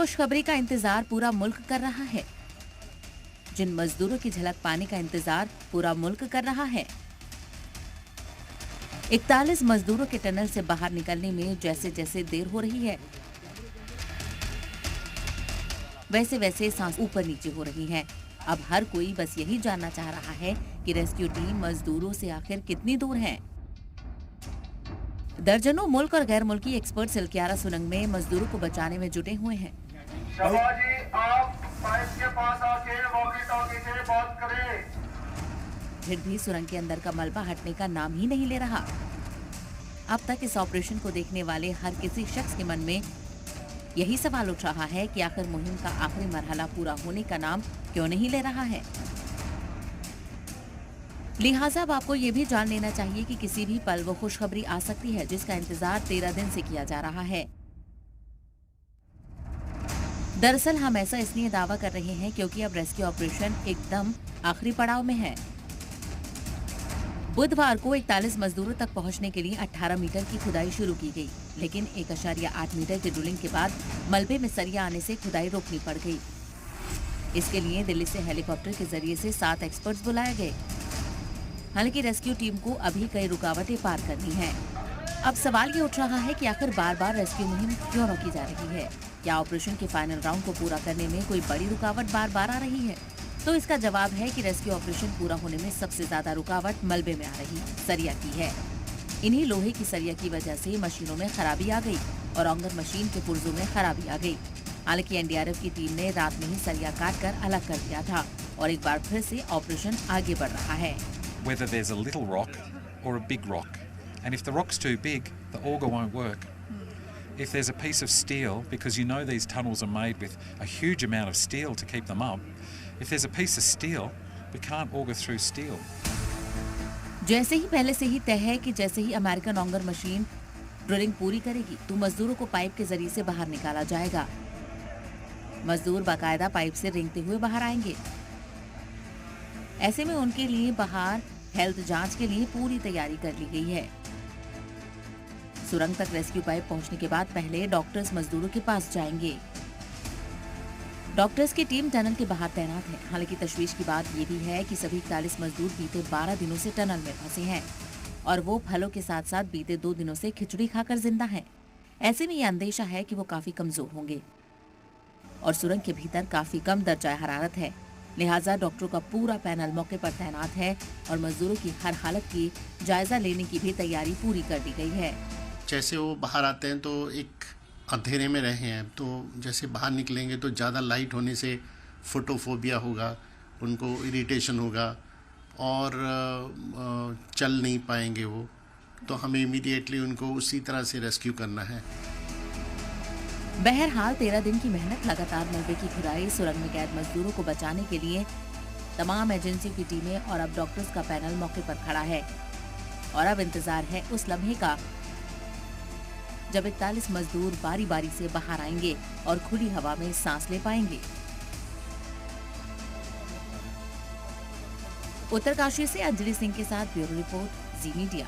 खुशखबरी का इंतजार पूरा मुल्क कर रहा है। जिन मजदूरों की झलक पाने का इंतजार पूरा मुल्क कर रहा है। 41 मजदूरों के टनल से बाहर निकलने में जैसे जैसे देर हो रही है, वैसे वैसे सांस ऊपर नीचे हो रही है। अब हर कोई बस यही जानना चाह रहा है कि रेस्क्यू टीम मजदूरों से आखिर कितनी दूर है। दर्जनों मुल्क और गैर मुल्की एक्सपर्ट सिलक्यारा सुरंग में मजदूरों को बचाने में जुटे हुए हैं। शबाजी, आप पाइप के पास आके वॉकी-टॉकी से बात करें। फिर भी सुरंग के अंदर का मलबा हटने का नाम ही नहीं ले रहा। अब तक इस ऑपरेशन को देखने वाले हर किसी शख्स के मन में यही सवाल उठ रहा है कि आखिर मुहिम का आखिरी मरहला पूरा होने का नाम क्यों नहीं ले रहा है। लिहाजा अब आपको ये भी जान लेना चाहिए कि किसी भी पल वो खुशखबरी आ सकती है जिसका इंतजार 13 दिन से किया जा रहा है। दरअसल हम ऐसा इसलिए दावा कर रहे हैं क्योंकि अब रेस्क्यू ऑपरेशन एकदम आखिरी पड़ाव में है। बुधवार को 41 मजदूरों तक पहुंचने के लिए 18 मीटर की खुदाई शुरू की गई, लेकिन 1.8 मीटर की ड्रिलिंग के बाद मलबे में सरिया आने से खुदाई रोकनी पड़ गई। इसके लिए दिल्ली से हेलीकॉप्टर के जरिए से 7 एक्सपर्ट्स बुलाए गए। हालांकि रेस्क्यू टीम को अभी कई रुकावटें पार करनी है। अब सवाल ये उठ रहा है कि आखिर बार बार रेस्क्यू मुहिम क्यों रोकी जा रही है। क्या ऑपरेशन के फाइनल राउंड को पूरा करने में कोई बड़ी रुकावट बार बार आ रही है? तो इसका जवाब है कि रेस्क्यू ऑपरेशन पूरा होने में सबसे ज्यादा रुकावट मलबे में आ रही सरिया की है। इन्हीं लोहे की सरिया की वजह से मशीनों में खराबी आ गई और ऑंगर मशीन के पुर्जों में खराबी आ गई। हालांकि एनडीआरएफ की टीम ने रात में ही सरिया काट कर अलग कर दिया था और एक बार फिर से ऑपरेशन आगे बढ़ रहा है। Whether there's a little rock or a big rock, and if the rock's too big, the auger won't work. If there's a piece of steel, because you know these tunnels are made with a huge amount of steel to keep them up, if there's a piece of steel, we can't auger through steel. जैसे ही पहले से ही तय है कि जैसे ही American ऑंगर machine drilling पूरी करेगी तो मजदूरों को पाइप के जरिए से बाहर निकाला जाएगा। मजदूर बाकायदा पाइप से रेंगते हुए बाहर आएंगे। ऐसे में उनके लिए बाहर हेल्थ जांच के लिए पूरी तैयारी कर ली गई है। सुरंग तक रेस्क्यू पाइप पहुंचने के बाद पहले डॉक्टर्स मजदूरों के पास जाएंगे। डॉक्टर्स की टीम टनल के बाहर तैनात है। हालांकि तशवीश की बात यह भी है कि सभी 41 मजदूर बीते 12 दिनों से टनल में फंसे हैं और वो फलों के साथ साथ बीते 2 दिनों से खिचड़ी खाकर जिंदा हैं। ऐसे में ये अंदेशा है कि वो काफी कमजोर होंगे और सुरंग के भीतर काफी कम दर्जा हरारत है। लिहाजा डॉक्टरों का पूरा पैनल मौके पर तैनात है और मजदूरों की हर हालत की जायजा लेने की भी तैयारी पूरी कर दी गई है। जैसे वो बाहर आते हैं तो एक अंधेरे में रहे हैं, तो जैसे बाहर निकलेंगे तो ज़्यादा लाइट होने से फोटोफोबिया होगा, उनको इरिटेशन होगा और चल नहीं पाएंगे वो, तो हमें इमीडिएटली उनको उसी तरह से रेस्क्यू करना है। बहरहाल 13 दिन की मेहनत, लगातार मलबे की खुदाई, सुरंग में कैद मजदूरों को बचाने के लिए तमाम एजेंसियों की टीमें और अब डॉक्टर्स का पैनल मौके पर खड़ा है और अब इंतजार है उस लम्हे का जब 41 मजदूर बारी बारी से बाहर आएंगे और खुली हवा में सांस ले पाएंगे। उत्तरकाशी से अंजलि सिंह के साथ ब्यूरो रिपोर्ट, जी मीडिया।